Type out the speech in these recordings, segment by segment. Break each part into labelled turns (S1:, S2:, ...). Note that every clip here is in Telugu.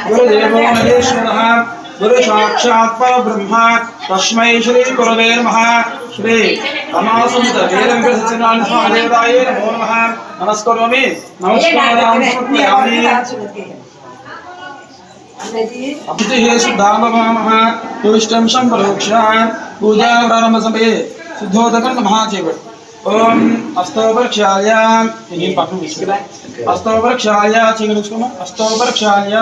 S1: गुरुदेवो महेश्वरः गुरु साक्षात् परब्रह्म तस्मै श्री गुरवे नमः। श्री रमासुत वीरवेंकट सत्यनारायण स्वामिदेवताय नमो नमः। नमस्करोमि नमस्कारान् समर्पयामि। अभिषेके शुद्धामवामः तुष्टं संप्रोक्ष्य पूजा प्रारंभ समये शुद्धोदकं महाचेव ओम अस्तोपरक्षाय अस्तोपरक्षाय अस्तोपरक्षाय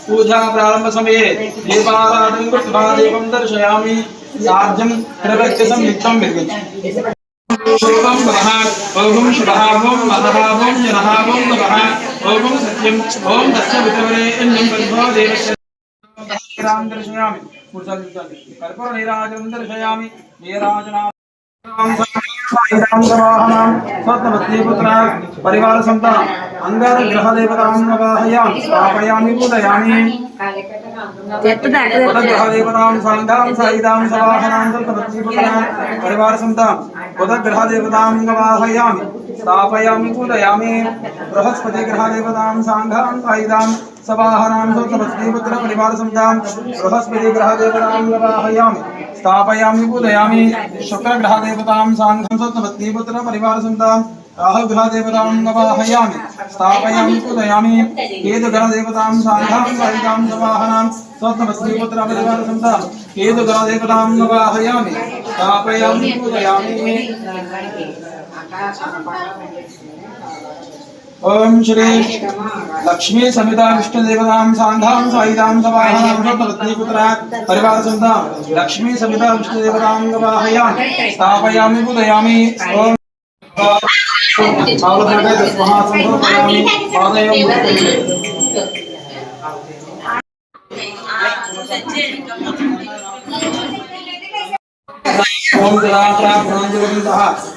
S1: पूजा प्रारंभ समये दीपाराधनं कृत्वा देवं दर्शयामि। सार्जं प्रवक्ष्य संयुक्तं विद्यते ओम वः ओम शुभः ओम महः ओम जनः ओम नमः ओम सत्यं ओम तस्य वितवरे अन्यं परिभव देवस्य राम दर्शयामि। पूजा कर्पूर नीराजनं दर्शयामि। नीराजना परिवार संतान अंगार ग्रह देवतां नवाहयामि स्थापयामि पूजयामि। ग्रह देवतां सांगां साइदां सवाहनां परिवार संतान ग्रह देवतां नवाहयामि स्थापयामि पूजयामि। बृहस्पति ग्रह देवतां सांगां साइदां सवाहनां पुत्र परिवार संतान बृहस्पति ग्रह देवतां नवाहयामि स्थापयामि पूजयामि। शुक्र ग्रह देवतां सांघं सप्तपत्नी पुत्र परिवार संतां राहु ग्रह देवतां नवाहयामि स्थापयामि पूजयामि। केतु ग्रह देवतां सांघं साइदां सवाहनां सप्तपत्नी पुत्र परिवार संतां केतु ग्रह देवतां नवाहयामि स्थापयामि पूजयामि। ओम श्री लक्ष्मी समिता विष्णु देवतां सांघां साइदां सवाहनां सप्तपत्नी पुत्र परिवार संतां लक्ष्मी समिता विष्णु देवतां नवाहयामि स्थापयामि पूजयामि। ओम ओम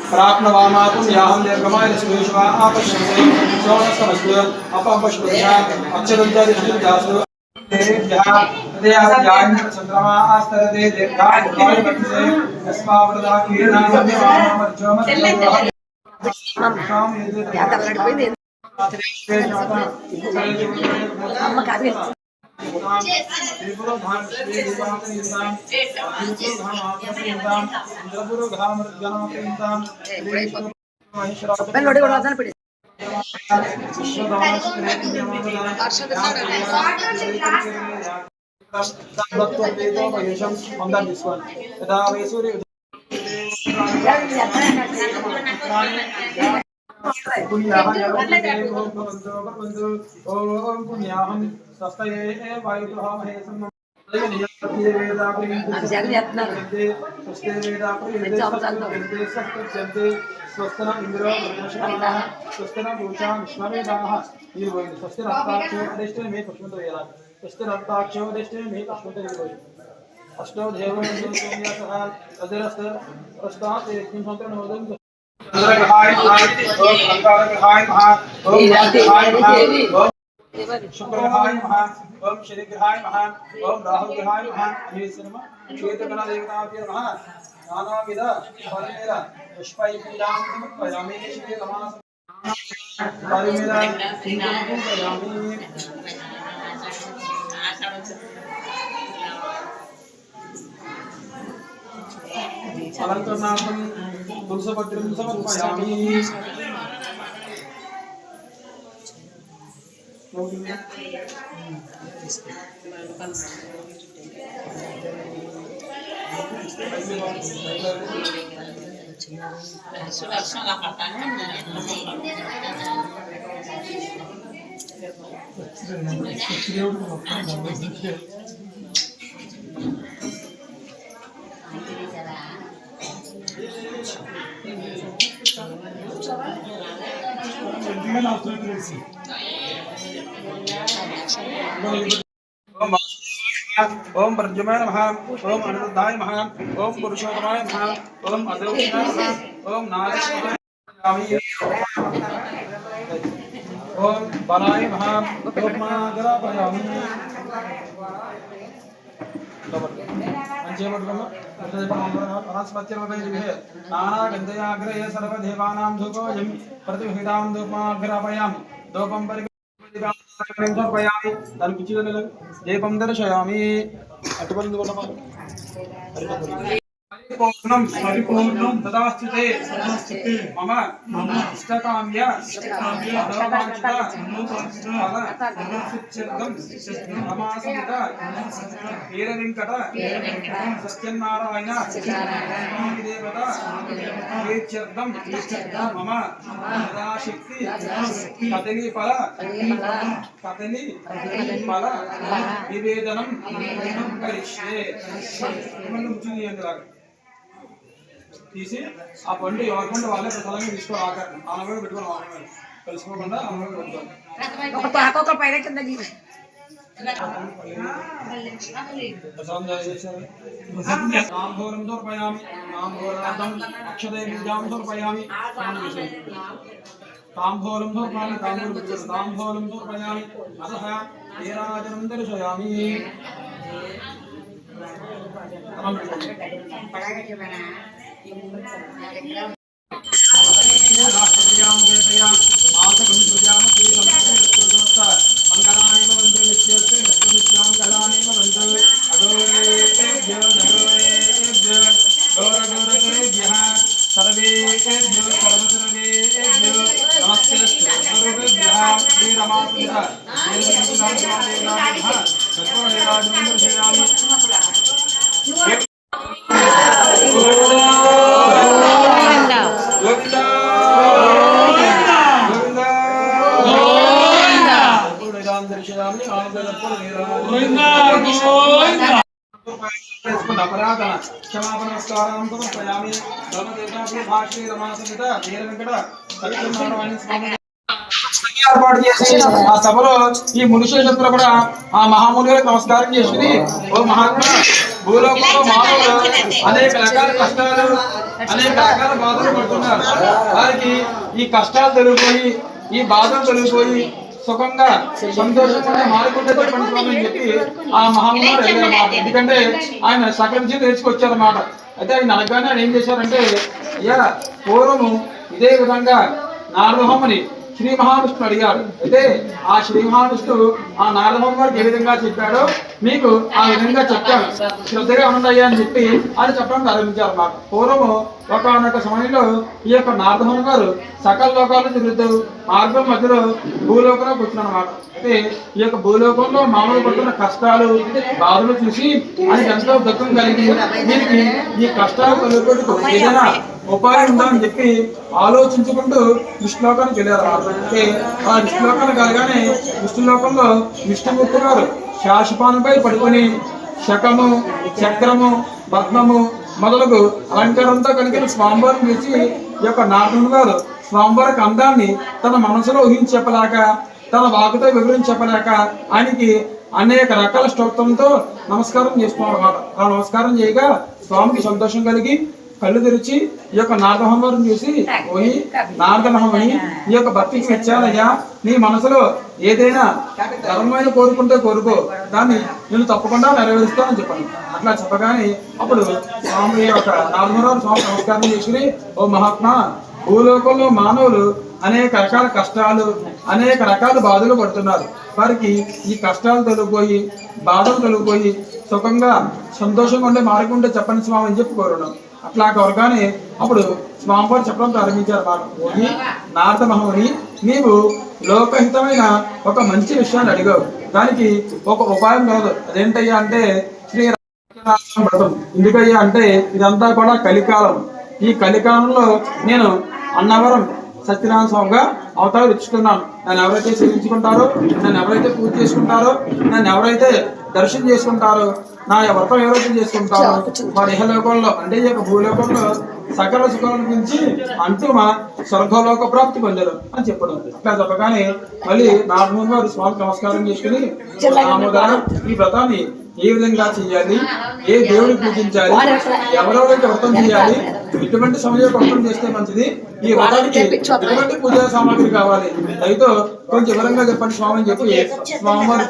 S1: प्राप्नवामातुं याहं दीर्घमाय स्वेश्वा आपश्यते सोनस्तमस्तु अपपश्वया अक्षरंजादिष्टिजासु देव्यः तदेयाज्ञान चंद्रमा आस्तरते दीर्घाय वाय वक्षसे अस्मावृता कीर्णा सत्यवामर्जोमर्जोः ओम पुण्याहं स्वस्तये वायुः स्वस्तना इंद्रो स्वस्तना पूषा विश्ववेदाः स्वस्तिरन्ताक्षो अधिष्ठितं मे पुष्पन्तवेला स्वस्तिरन्ताक्षो अधिष्ठितं मे पुष्पन्तवेला अष्टो देवो सह अजरस्त प्रस्तात् एकं संतनोदं चंद्रग्रहाय ओम अंगारग्रहाय ओम ग्रहाय शुक्रग्रहाय ओम शनिग्रहाय ओम राहुग्रहाय हे शर्मा श्वेतगण देवताभ्यो नमः। नानाविध फलमेल पुष्पै पूजां समर्पयामि। श्री रमास फलमेल कुंकुमं पूजयामि। अलंकरणार्थं तुलसीपत्रं समर्पयामि। ओम प्रद्युम्नाय नमः ओम अनिरुद्धाय नमः ओम पुरुषोत्तमाय नमः ओम अद्रौष्णाय नमः ओम नारायणाय ओम बलाय नमः ओम मागरापयामि। पंचमद्रम वनस्पत्यर्वैः नानागन्धयाग्रहे सर्वदेवानां धूपोऽयं प्रतिहितां धूपमाग्रापयामि। धूपं దాని పిచ్చి దీపం దర్శయామి అటువంటి परिपूर्णं तदास्थिते मम इष्टकाम्य नमासमित वीरवेंकट सत्यनारायण स्वामी देवता प्रीत्यर्थं मम यथाशक्ति कदली फल निवेदनं करिष्ये తీసి ఆ పండు ఎవరి పండు వాళ్ళే ప్రసాదంగా తీసుకోవాలి ఆమె పెట్టుకోవాలి ఆమె కలుసుకోకుండా ఆమె నామఘోరం సమర్పయామి నామఘోరార్థం అక్షదే బీజాం సమర్పయామి తాంబూలం సమర్పయామి తాంబూలం సమర్పయామి అతః నీరాజనం దర్శయామి अपराधन क्षमापणस्कारां समर्पयामि धर्मदेवताभ्यो भाष्ये रमासमित वीरवेंकट सत्यनारायण स्वामी ఏర్పాటు చేసి ఆ సభలో ఈ మునిశేషులు కూడా ఆ మహామునులకు నమస్కారం చేసి ఓ మహాత్మా భూలోకంలో మానవులు అనేక రకాల కష్టాలు అనేక రకాల బాధలు పడుతున్నారు వారికి ఈ కష్టాలు తొలగిపోయి ఈ బాధలు తొలగిపోయి సుఖంగా సంతోషంగా మారుకుంటే చెప్పండి స్వామి అని చెప్పి ఆ మహామునులు వెళ్ళారన్నమాట. ఎందుకంటే ఆయన సకల నుంచి నేర్చుకొచ్చారన్నమాట. అయితే ఆయన అనగానే ఆయన ఏం చేశారంటే అయ్యా పూర్వము ఇదే విధంగా నారదమని శ్రీ మహావిష్ణువు అడిగాడు. అయితే ఆ శ్రీ మహావిష్ణువు ఆ నారదమ్మ గారికి ఏ విధంగా చెప్పాడో మీకు ఆ విధంగా చెప్పాను, శ్రద్ధగా ఉండాలి అని చెప్పి అది చెప్పడం ప్రారంభించారు అన్నమాట. పూర్వము ఒకనొక సమయంలో ఈ యొక్క నారదమ్మ గారు సకల లోకాలను తిరుగుతూ మార్గం మధ్యలో భూలోకంలోకి వచ్చినమాట. అయితే ఈ యొక్క భూలోకంలో మామూలు పడుతున్న కష్టాలు బాధలు చూసి ఆయనకి ఎంతో దుఃఖం కలిగి దీనికి ఈ కష్టాలు తొలగిపోటుకు ఏదైనా ఉపాయం ఉందా అని చెప్పి ఆలోచించుకుంటూ విష్ణులోకానికి వెళ్ళారు. అంటే ఆ విష్ణులోకానికి కలగానే విష్ణులోకంలో విష్ణుమూర్తి గారు శాశ్వపానంపై పడుకొని శకము చక్రము పద్మము మొదలగు అలంకారంతో కలిగిన స్వామివారిని పిలిచి ఈ యొక్క నారదుడు గారు స్వామివారికి అందాన్ని తన మనసులో ఊహించి చెప్పలేక తన వాకుతో వివరించి చెప్పలేక ఆయనకి అనేక రకాల స్తోత్రంతో నమస్కారం చేసుకున్నారు అన్నమాట. ఆ నమస్కారం చేయగా స్వామికి సంతోషం కలిగి కళ్ళు తెరిచి ఈ యొక్క నారదమహమ్మని చూసి పోయి నారదమహమ్మని ఈ యొక్క భక్తికి మెచ్చానయ్యా, నీ మనసులో ఏదైనా ధర్మమైన కోరుకుంటే కోరుకో, దాన్ని నేను తప్పకుండా నెరవేరుస్తానని చెప్పాను. అట్లా చెప్పగానే అప్పుడు స్వామి యొక్క నారదమహమ్మని స్వామి నమస్కారం చేసుకుని ఓ మహాత్మా, భూలోకంలో మానవులు అనేక రకాల కష్టాలు అనేక రకాల బాధలు పడుతున్నారు. వారికి ఈ కష్టాలు తొలగిపోయి బాధలు తొలగిపోయి సుఖంగా సంతోషంగా ఉండే మార్గం ఉంటే చెప్పండి స్వామి అని చెప్పి కోరున్నాం. అట్లా కోరగానే అప్పుడు స్వామివారు చెప్పడం ప్రారంభించారు అన్నమాట. నారద మహముని, నీవు లోకహితమైన ఒక మంచి విషయాన్ని అడిగావు, దానికి ఒక ఉపాయం కాదు. అదేంటయ్యా అంటే శ్రీరామ వ్రతం. ఎందుకయ్యా అంటే ఇదంతా కూడా కలికాలం. ఈ కలికాలంలో నేను అన్నవరం సత్యనారాయణ స్వామిగా అవతారం ఇచ్చుకున్నాను. నన్ను ఎవరైతే సేవించుకుంటారో, నన్ను ఎవరైతే పూజ చేసుకుంటారో, నన్ను ఎవరైతే దర్శనం చేసుకుంటారో, నా వ్రతం ఎవరైతే చేసుకుంటారో వారి ఇహలోకంలో అంటే ఈ యొక్క భూలోకంలో సకల సుఖాల గురించి అంటూ మా స్వర్గలోక ప్రాప్తి పొందారు అని చెప్పడం. అట్లా చెప్పగానే మళ్ళీ నారదుడు గారు స్వామికి నమస్కారం చేసుకుని ఈ వ్రతాన్ని ఏ విధంగా చేయాలి, ఏ దేవుడికి పూజించాలి, ఎవరెవరైతే వ్రతం చేయాలి, ఎటువంటి సమయంలో వ్రతం చేస్తే మంచిది, ఈ వ్రతానికి ఎటువంటి పూజా సామాగ్రి కావాలి, అయితే కొంచెం వివరంగా చెప్పండి స్వామి అని చెప్పి స్వామివారు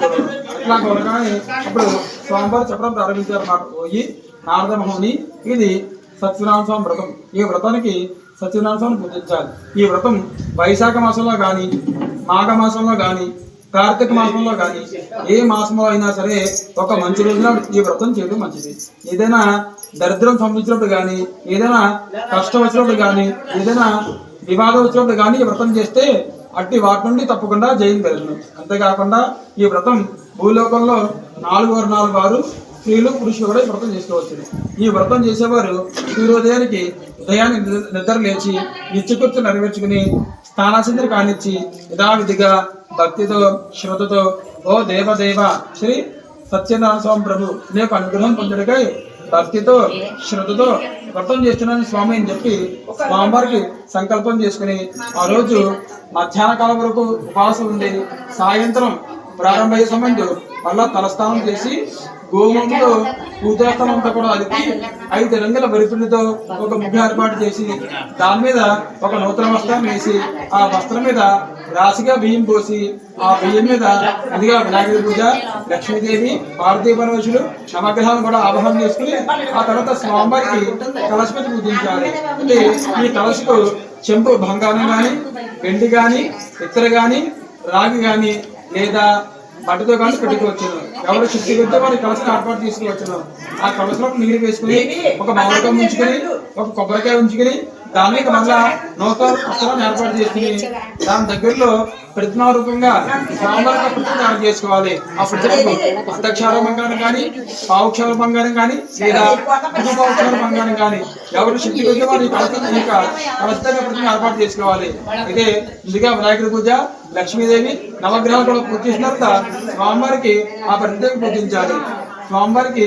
S1: అట్లా కోరగానే అప్పుడు స్వామివారు చెప్పడం ప్రారంభించారు. నాకు పోయి నారద మహముని, ఇది సత్యనారాయణ స్వామి వ్రతం. ఈ వ్రతానికి సత్యనారాయణ స్వామిని పూజించాలి. ఈ వ్రతం వైశాఖ మాసంలో కానీ మాఘ మాసంలో కానీ కార్తీక మాసంలో కానీ ఏ మాసంలో అయినా సరే ఒక మంచి రోజున ఈ వ్రతం చేయడం మంచిది. ఏదైనా దరిద్రం సంబంధించినప్పుడు కానీ, ఏదైనా కష్టం వచ్చినప్పుడు కానీ, ఏదైనా వివాదం వచ్చినప్పుడు కానీ ఈ వ్రతం చేస్తే అట్టి వాటి నుండి తప్పకుండా జయం కలుగును. అంతేకాకుండా ఈ వ్రతం భూలోకంలో 4 వర్ణాల వారు, స్త్రీలు పురుషులు కూడా ఈ వ్రతం చేసుకోవచ్చు. ఈ వ్రతం చేసేవారు సూర్యోదయానికి ఉదయాన్ని నిద్ర లేచి నిత్యకృత్యం నెరవేర్చుకుని స్నానాసింద్రి కానిచ్చి యథావిధిగా భక్తితో శ్రద్ధతో ఓ దేవదేవ శ్రీ సత్యనారాయణ స్వామి ప్రభు నీ యొక్క అనుగ్రహం పొందడికై భక్తితో శ్రద్ధతో వ్రతం చేస్తున్నాను స్వామి అని చెప్పి స్వామివారికి సంకల్పం చేసుకుని ఆ రోజు మధ్యాహ్న కాలం వరకు ఉపవాసం ఉండి సాయంత్రం ప్రారంభమయ్యే సమయంలో మళ్ళా తలస్నానం చేసి గోమంతో పూజాస్థలం అంతా కూడా అలిపి 5 రంగుల వరిపిండితో ఒక ముగ్గు ఏర్పాటు చేసి దాని మీద ఒక నూతన వస్త్రం వేసి ఆ వస్త్రం మీద రాశిగా బియ్యం పోసి ఆ బియ్యం మీద ఇదిగా వినాయకుడి పూజ, లక్ష్మీదేవి, పార్వతీ పరమేశ్వరుడు నవగ్రహాలను కూడా ఆవాహన చేసుకుని ఆ తర్వాత స్వామివారికి కలశ పెట్టి పూజించాలి. అంటే ఈ కలశకు చెంపు బంగారం కానీ, వెండి కానీ, ఇత్తర కానీ, రాగి కానీ లేదా మట్టితో కానీ పెట్టుకోవచ్చును. ఎవరు శక్తి పెడితే వారి కలశం ఏర్పాటు తీసుకువచ్చును. ఆ కలశంలో నీరు వేసుకుని ఒక మామిడికాయ ఉంచుకుని ఒక కొబ్బరికాయ ఉంచుకుని దాని మీద మళ్ళా నూతన వస్త్రాన్ని ఏర్పాటు చేసుకుని దాని దగ్గరలో ప్రతిమా రూపంగా స్వామివారి ప్రతిమ తయారు చేసుకోవాలి. ఆ ప్రతిమకు అర్ధక్షార బంగారం కానీ, పావుక్షార బంగారం కానీ లేదా పావుక్షార బంగారం కానీ ఎవరు శక్తి పెడితే వారి కలశంగా ప్రతిమ ఏర్పాటు చేసుకోవాలి. అయితే ముందుగా వినాయకుడి పూజ, లక్ష్మీదేవి, నవగ్రహాలు కూడా పూజ చేసిన తర్వాత స్వామివారికి ఆ ప్రతిమ పూజించాలి. స్వామివారికి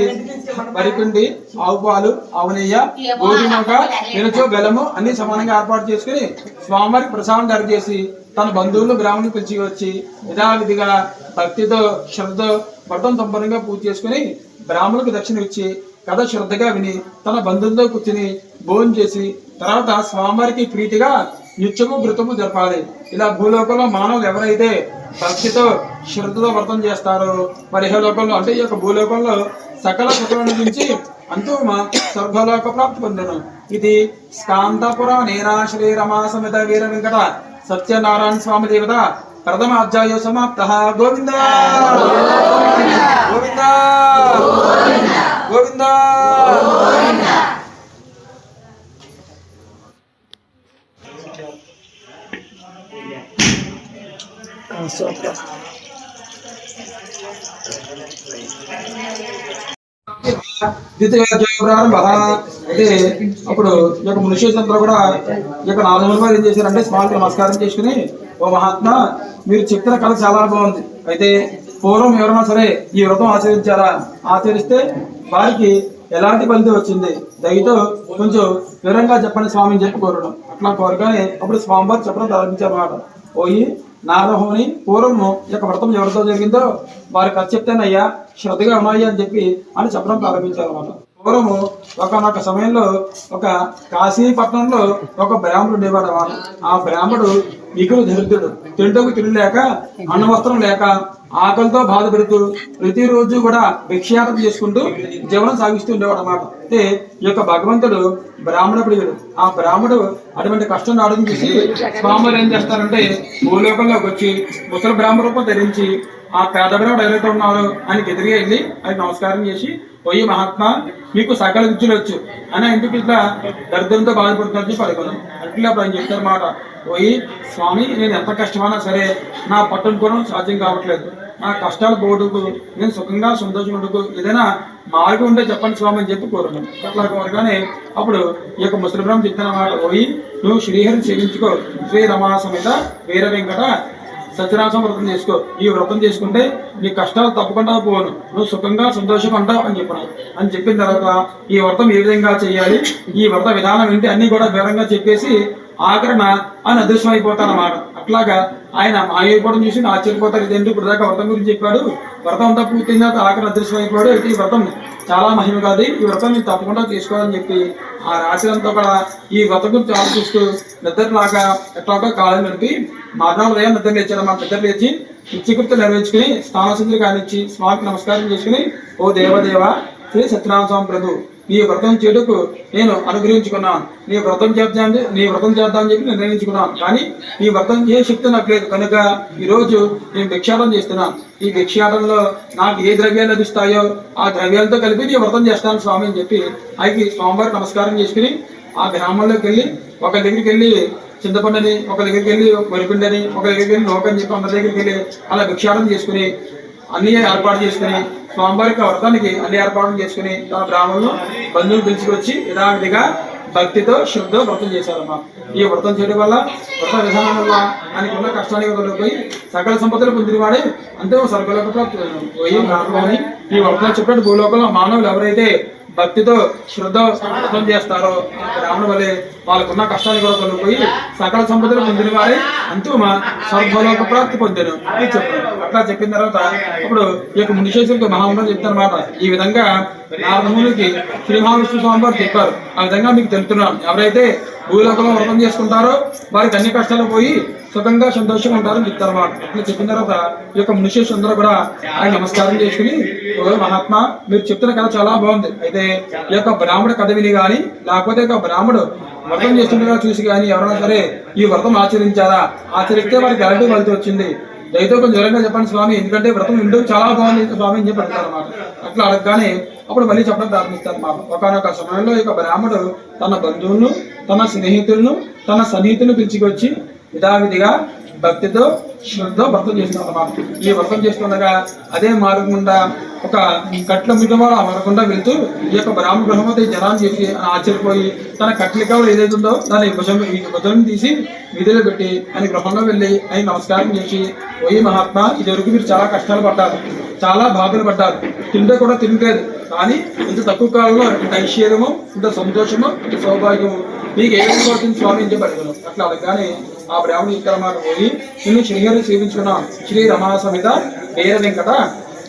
S1: వరిపిండి, ఆవు పాలు, ఆవు నెయ్య, గోధుమక, వెనుచో, బెల్లము అన్ని సమానంగా ఏర్పాటు చేసుకుని స్వామివారికి ప్రసాదం తయారు చేసి తన బంధువులు గ్రామానికి పిలిచి వచ్చి యథావిధిగా భక్తితో శ్రద్ధతో వ్రతం సంపన్నంగా పూజ చేసుకుని బ్రాహ్మణులకు దక్షిణ ఇచ్చి కథ శ్రద్ధగా విని తన బంధువులతో కూర్చుని భోజనం చేసి తర్వాత స్వామివారికి ప్రీతిగా నిత్యము వ్రతము జరపాలి. ఇలా భూలోకంలో మానవులు ఎవరైతే భక్తితో శ్రద్ధతో వ్రతం చేస్తారో మరి ఇహలోకంలో అంటే ఈ యొక్క భూలోకంలో సకల సుఖముల నుంచి అంతిమ స్వర్గలోక ప్రాప్తి పొందను. ఇది స్కాంతపురాణేన శ్రీ రమా సమేత వీర వెంకట సత్యనారాయణ స్వామి దేవత ప్రథమ అధ్యాయో సమాప్త. గోవింద గోవింద గోవింద. ప్రారంభ అంటే అప్పుడు ఈ యొక్క మనుష్యులందరూ కూడా ఈ యొక్క 4 మంది ఏం చేశారంటే స్వామికి నమస్కారం చేసుకుని ఓ మహాత్మా మీరు చెప్పిన కళ చాలా బాగుంది. అయితే పూర్వం ఎవరైనా సరే ఈ వ్రతం ఆచరించారా, ఆచరిస్తే వారికి ఎలాంటి ఫలితం వచ్చింది, దయతో కొంచెం వివరంగా చెప్పండి స్వామి అని చెప్పి కోరడం. అట్లా కోరగానే అప్పుడు స్వామివారు చెప్పడం ప్రారంభించారన్నమాట. పోయి నారహోని పూర్వము ఈ యొక్క వ్రతం ఎవరితో జరిగిందో వారికి అది చెప్తేనయ్యా శ్రద్ధగా ఉన్నాయి అని చెప్పి అని చెప్పడం ప్రారంభించారు అన్నమాట. పూర్వము ఒకనొక సమయంలో ఒక కాశీపట్నంలో ఒక బ్రాహ్మణుడు ఉండేవాడు అన్నమాట. ఆ బ్రాహ్మణుడు మిగులు దరిద్రుడు, తింటకు తిండి లేక, అన్న వస్త్రం లేక, ఆకలితో బాధపడుతూ ప్రతిరోజు కూడా భిక్షయాటన చేసుకుంటూ జీవనం సాగిస్తూ ఉండేవాడు అన్నమాట. అయితే ఈ యొక్క భగవంతుడు బ్రాహ్మణ ప్రియుడు. ఆ బ్రాహ్మణుడు అటువంటి కష్టం రావడం చూసి స్వాములు ఏం చేస్తారంటే భూలోకంలోకి వచ్చి ముసలి బ్రాహ్మణ రూపం ధరించి ఆ పేద బ్రాహ్మణుడు ఎవరైతే ఉన్నారో ఆయనకి ఎదురుగా వెళ్ళి ఆయన నమస్కారం చేసి పోయి మహాత్మా మీకు సకల విద్యలు వచ్చు అని ఇంటికి ఇట్లా దరిద్రంతో బాధపడుతున్నట్టు పడుకున్నాం అట్లా అప్పుడు ఆయన చెప్తారు మాట. పోయి స్వామి నేను ఎంత కష్టమైనా సరే నా పట్టుకోవడం సాధ్యం కావట్లేదు, నా కష్టాలు పోటుకు నేను సుఖంగా సంతోషంగా ఏదైనా మార్గం ఉంటే చెప్పండి స్వామి అని చెప్పి కోరున్నాను. అట్లా కోరగానే అప్పుడు ఈ యొక్క ముసలి బ్రాహ్మణుడు చెప్తున్న మాట, పోయి నువ్వు శ్రీహరిని సేవించుకో, శ్రీ రమా సమేత వీర వెంకట సత్యనారాయణ వ్రతం చేసుకో, ఈ వ్రతం చేసుకుంటే నీ కష్టాలు తప్పకుండా పోను, నువ్వు సుఖంగా సంతోషంగా ఉంటావు అని చెప్పిన. అని చెప్పిన తర్వాత ఈ వ్రతం ఏ విధంగా చేయాలి, ఈ వ్రత విధానం ఏంటి అన్ని కూడా వివరంగా చెప్పేసి ఆఖరణ ఆయన అదృశ్యం అయిపోతారన్నమాట. అట్లాగా ఆయన అయిపోవడం చూసి ఆశ్చర్యపోతారు, ఇదేంటి ఇప్పుడు దాకా వ్రతం గురించి చెప్పాడు, వ్రతం అంతా పూర్తయిన తర్వాత ఆఖరణ అదృశ్యం అయిపోయాడు, అయితే ఈ వ్రతం చాలా మహిమ కాదు, ఈ వ్రతం మీరు తప్పకుండా చేసుకోవాలని చెప్పి ఆ రాత్రి అంతా కూడా ఈ వ్రతం గురించి ఆలోచిస్తూ నిద్రలాగా ఎట్లాగా కాలం నడిపి మరణాలు ఉదయం నిద్ర లేచారు. మా నిద్ర లేచి నిత్యకృత్యం నెరవేర్చుకుని స్నానసుందరి కానిచ్చి స్వామికి నమస్కారం చేసుకుని ఓ దేవదేవ శ్రీ సత్యనారాయణ స్వామి ప్రభు నీ వ్రతం చేటుకు నేను అనుగ్రహించుకున్నాను. నీ వ్రతం చేద్దామని చెప్పి నిర్ణయించుకున్నాను. కానీ నీ వ్రతం ఏ శక్తి నాకు లేదు కనుక ఈరోజు నేను భిక్షాటం చేస్తున్నాను. ఈ భిక్షాటంలో నాకు ఏ ద్రవ్యాలు లభిస్తాయో ఆ ద్రవ్యాలతో కలిపి నీ వ్రతం చేస్తాను స్వామి అని చెప్పి ఆయనకి స్వామివారికి నమస్కారం చేసుకుని ఆ గ్రామంలోకి వెళ్ళి ఒక దగ్గరికి వెళ్ళి చింతపండుని, ఒక దగ్గరికి వెళ్ళి వరిపిండని, ఒక దగ్గరికి వెళ్ళి నోకని చెప్పి అందరి దగ్గరికి వెళ్ళి అలా భిక్షాటం చేసుకుని అన్ని ఏర్పాటు చేసుకుని స్వామివారికి వ్రతానికి అన్ని ఏర్పాట్లు చేసుకుని తన గ్రామంలో బంధువులు పిలుచుకొచ్చి యథావిధిగా భక్తితో శ్రద్ధ వ్రతం చేశారమ్మా. ఈ వ్రతం చేయడం వల్ల వ్రత విధానం వల్ల ఆయనకు ఉన్న కష్టానికి వదిలిపోయి సకల సంపదలు పొందినవాడే అంతే స్వర్గలోకంలో పోయి కారణమని ఈ వ్రతం చెప్పినట్టు భూలోకంలో మానవులు ఎవరైతే భక్తితో శ్రద్ధ వ్రతం చేస్తారో రాముడు వల్లే వాళ్ళకున్న కష్టాన్ని కూడా తొలగిపోయి సకల సంపదలు పొందిన వారే అంతిమ స్వర్గలోక ప్రాప్తి పొందారు అని చెప్పారు. అట్లా చెప్పిన తర్వాత ఇప్పుడు ఈ యొక్క మునిశేషులకు మహామంత్రం చెప్తారన్నమాట. ఈ విధంగా నారదమునికి శ్రీ మహావిష్ణు స్వామి వారు చెప్పారు. ఆ విధంగా మీకు తెలుపుతున్నాను. ఎవరైతే భూలోకంలో వ్రతం చేసుకుంటారో వారికి అన్ని కష్టాలు పోయి సుఖంగా సంతోషంగా ఉంటారని చెప్తారన్నమాట. ఇట్లా చెప్పిన తర్వాత ఈ యొక్క మునిశేషులు అందరూ కూడా ఆయన నమస్కారం చేసుకుని మహాత్మా మీరు చెప్తున్న కథ చాలా బాగుంది. అయితే ఈ యొక్క బ్రాహ్మణ కథ విని కానీ లేకపోతే ఒక బ్రాహ్మడు వ్రతం చేస్తుండగా చూసి కానీ ఎవరైనా సరే ఈ వ్రతం ఆచరించారా, ఆచరిస్తే వారికి ఎలాంటి ఫలితం వచ్చింది, దయతో కొంచెం వివరంగా చెప్పండి స్వామి, ఎందుకంటే వ్రతం వింటూ చాలా బాగుంది స్వామి అని చెప్పి అడుగుతారు అన్నమాట. అట్లా అడగగానే అప్పుడు మళ్ళీ చెప్పడం ప్రారంభిస్తారు అన్నమాట. ఒకనొక సమయంలో ఈ యొక్క బ్రాహ్మడు తన బంధువులను, తన స్నేహితులను, తన సన్నిహితులను పిలిచికొచ్చి యథావిధిగా భక్తితో శ్రద్ధ వ్రతం చేస్తున్నమాట. ఈ వ్రతం చేస్తుండగా అదే మార్గం గుండా ఒక కట్ల మిగవాడు ఆ మార్గండా వెళ్తూ ఈ యొక్క బ్రాహ్మణ గృహమతి జనాన్ని చేసి ఆశ్చర్యపోయి తన కట్లికాలు ఏదైతే ఉందో దాన్ని భుజం తీసి వీధిలో పెట్టి ఆయన గృహంలో వెళ్ళి ఆయన నమస్కారం చేసి ఓయి మహాత్మా ఇదివరకు మీరు చాలా కష్టాలు పడ్డారు, చాలా బాధలు పడ్డారు, తింటే కూడా తినలేదు, కానీ ఇంత తక్కువ కాలంలో ఇంత ఐశ్వర్యము, ఇంత సంతోషము, ఇంత సౌభాగ్యము మీకు ఏ విధంగా వచ్చింది స్వామి అని చెప్పి అడిగాను. అట్లా అడగగానే ఆ బ్రాహ్మణి ఇక్కడ మాట పోయి నిన్ను శ్రీహరి సేవించుకున్నాం, శ్రీ రమా సమేత వీర వెంకట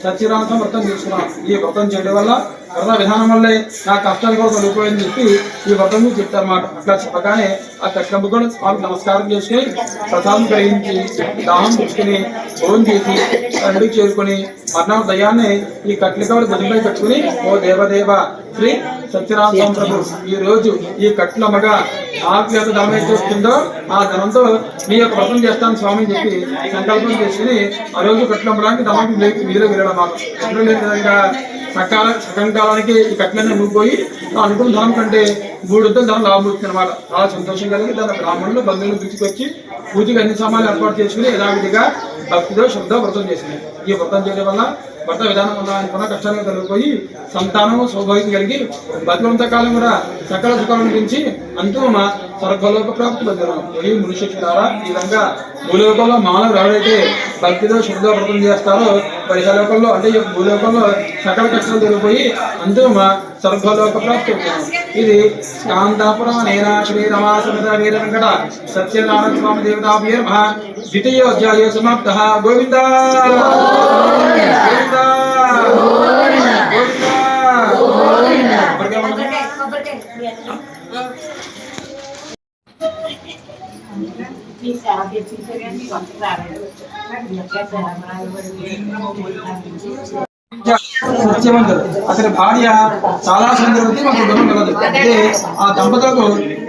S1: సత్యనారాయణ వ్రతం చేసుకున్నాం. ఈ వ్రతం చేయడం వల్ల వ్రత విధానం వల్లే నా కష్టాలు కూడా తొలగిపోయిందని చెప్పి ఈ వ్రతం చెప్తారన్నమాట. అట్లా చెప్పగానే ఆ కట్లంపు కూడా స్వామికి నమస్కారం చేసుకుని ప్రసాదం గ్రహించి దాహం తెచ్చుకుని భోజనం చేసి తండ్రికి చేరుకుని మర్నాడు దయాన్ని ఈ కట్లికాడు భుజంపై పెట్టుకుని ఓ దేవదేవ శ్రీ సత్యనారాయణ ప్రభు ఈ రోజు ఈ కట్లమ్మగా నాకు ఎంత ధనం అయితే వస్తుందో ఆ ధనంతో మీ యొక్క వ్రతం చేస్తాను స్వామి అని చెప్పి సంకల్పం చేసుకుని ఆ రోజు కట్లమ్మడానికి ధనం వీధిలో వెళ్ళడం అన్నమాట. లేని విధంగా సకాలానికి ఈ కట్లన్నీ ముగిపోయి అనుకున్న ధనం కంటే 3 వంతుల ధనం లాభం వచ్చింది అనమాట. చాలా సంతోషం కలిగి తన బ్రాహ్మణులు బంధువులు పిలుచుకొచ్చి పూజకి అన్ని సామాన్లు ఏర్పాటు చేసుకుని యథావిధిగా భక్తితో శ్రద్ధ వ్రతం చేసింది. ఈ వ్రతం చేయడం వల్ల భర్త విధానం వల్ల అనుకున్న కష్టాలను తొలగిపోయి సంతానము సౌభాగ్యం కలిగి బతుకంత కాలం కూడా సకల సుఖాలను పెంచి అంతిమ స్వర్గలోక ప్రాప్తి పొందారు. ఈ మునిశక్తులారా ఈ విధంగా భూలోకంలో మానవులు ఎవరైతే భక్తితో శ్రద్ధ వ్రతం చేస్తారో పరిసలోకంలో అంటే ఈ భూలోకంలో సకల కష్టాలు తొలగిపోయి అంతిమ స్వర్గలోక ప్రాప్తి పొందారు. ఇది కాంతాపురం నేనా శ్రీ రమా సమేత వీర వెంకట సత్యనారాయణ స్వామి దేవతాభ్యే నమః. ద్వితీయోధ్యాయో సమాప్తః. గోవింద సత్యవంతుడు అతని భార్య చాలా సుందరవతి ఒక గుణం కలదు. అయితే ఆ దంపతులకు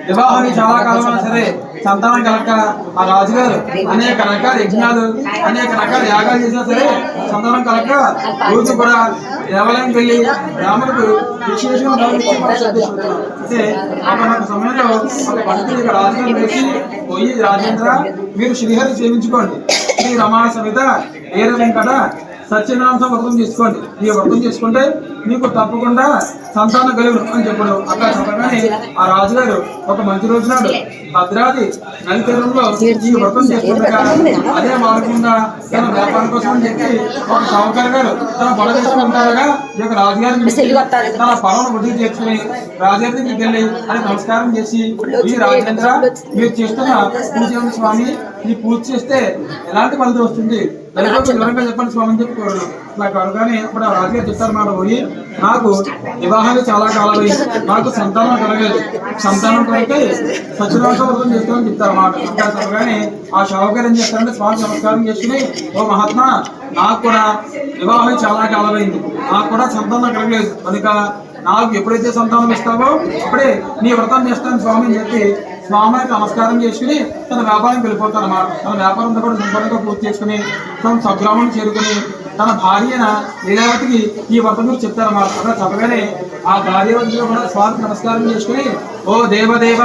S1: వివాహాన్ని చాలా కాలమైనా సరే సంతానం కలక ఆ రాజుగారు అనేక రకాల యజ్ఞాలు అనేక రకాల యాగాలు చేసినా సరే సంతానం కలక రోజు కూడా దేవాలయానికి వెళ్ళి రాముడికి విశేషంగా అయితే ఒక సమయంలో ఒక పండితుడు రాజుగారు వేసి పోయి రాజేంద్ర మీరు శ్రీహరి సేవించుకోండి, శ్రీ రమా సమేత వీర వెంకట సత్యనారాయణ వ్రతం చేసుకోండి, ఈ వ్రతం చేసుకుంటే మీకు తప్పకుండా సంతానం కలుగును అని చెప్పడం. అట్లా చెప్పగానే ఆ రాజుగారు ఒక మంచి రోజు నాడు భద్రాది నలితీరంలో ఈ వ్రతం చేసుకుంటా అదే మార్గంగా తన వ్యాపారం కోసం అని చెప్పి ఒక సావుకారు గారు తన పొల చేసుకుంటారుగా ఈ యొక్క రాజుగారిని తన పొలం ఒడ్డుకు చేర్చుకుని రాజుగారి దగ్గరికి వెళ్ళి అని నమస్కారం చేసి ఈ రాజేంద్ర మీరు చేస్తున్న పూజ స్వామి ఈ పూజ చేస్తే ఎలాంటి ఫలితం వస్తుంది వివరంగా చెప్పండి స్వామి అని చెప్పి కోరడు. అట్లా కోరగానే అప్పుడు ఆ రాజుగారు చెప్తారు మాట పోయి నాకు వివాహాలు చాలా కాలమైంది, నాకు సంతానం కలగలేదు, సంతానం కలిగితే సత్యనారాయణ వ్రతం చేస్తామని చెప్తారు అన్నమాట. అట్లా చెప్పగానే ఆ షావుగారు ఏం చేస్తారంటే స్వామి నమస్కారం చేసుకుని ఓ మహాత్మా నాకు కూడా వివాహం చాలా కాలమైంది, నాకు కూడా సంతానం కలగలేదు కనుక నాకు ఎప్పుడైతే సంతానం ఇస్తావో అప్పుడే నీ వ్రతం చేస్తాను స్వామి అని చెప్పి స్వామికి నమస్కారం చేసుకుని తన వ్యాపారం వెళ్ళిపోతాను అన్నమాట. తన వ్యాపారంతో కూడా సంపూర్ణంగా పూర్తి చేసుకుని తన స్వగ్రామం చేరుకుని తన భార్యన లీలావతికి ఈ వ్రతం గురించి చెప్తారన్నమాట. అలా చెప్పగానే ఆ భార్యవతిలో కూడా స్వామికి నమస్కారం చేసుకుని ఓ దేవదేవ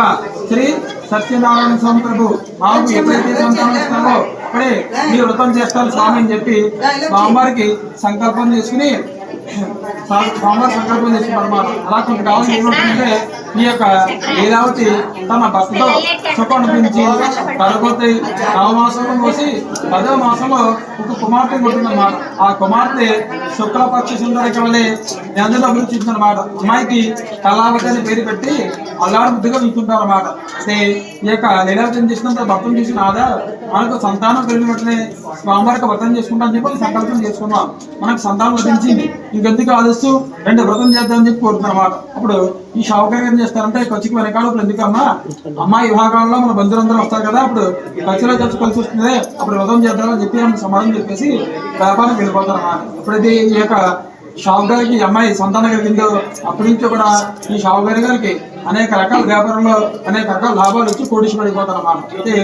S1: శ్రీ సత్యనారాయణ స్వామి ప్రభు మాకు ఎప్పుడైతే సంతానం ఇస్తావో అప్పుడే నీ వ్రతం చేస్తాను స్వామి అని చెప్పి స్వామివారికి సంకల్పం చేసుకుని స్వామివారి సంకల్పం చేసుకుంటారు. అలా కొంతకాలం ఏమవుతుందంటే ఈ యొక్క లీలావతి తన భర్తతో సుఖం అనిపించి తరుపతి నవమాసంలో మోసి 10వ మాసంలో ఒక కుమార్తె పుట్టిందన్నమాట. ఆ కుమార్తె శుక్లపక్ష సుందరికి వల్లే ఎంతో అభివృద్ధి చెందిందన్నమాట. అమ్మాయికి కళావతి అని పేరు పెట్టి అల్లారు ముద్దుగా ఉంటుంటారు అన్నమాట. అయితే ఈ యొక్క లీలావతి ఏం చేసినంత భర్తం చేసిన ఆదా మనకు సంతానం కలిగిన వెంటనే స్వామివారికి వ్రతం చేసుకుంటామని చెప్పి సంకల్పం చేసుకున్నాం. మనకు సంతానం లభించింది, ఇంకెందుకు ఆదర్శు 2 వ్రతం చేద్దామని చెప్పి కోరుతున్నారు అన్నమాట. అప్పుడు ఈ షావుకారు ఏం చేస్తారంటే ఖర్చుకి వెనకాల ఎందుకమ్మా అమ్మాయి వివాహాల్లో మన బంధువులందరూ వస్తారు కదా, అప్పుడు ఖర్చులో ఖర్చు కలిసి వస్తుంది, అప్పుడు వ్రతం చేద్దామని చెప్పి సమాధానం చెప్పేసి వ్యాపారం వెళ్ళిపోతారు అన్నమాట. ఎప్పుడైతే ఈ యొక్క షావుకారికి అమ్మాయి సంతానం కలిగిందో అప్పటి నుంచి కూడా ఈ షావుకారి గారికి అనేక రకాల వ్యాపారంలో అనేక రకాల లాభాలు వచ్చి కోడిసి పడిపోతారు అన్నమాట. అయితే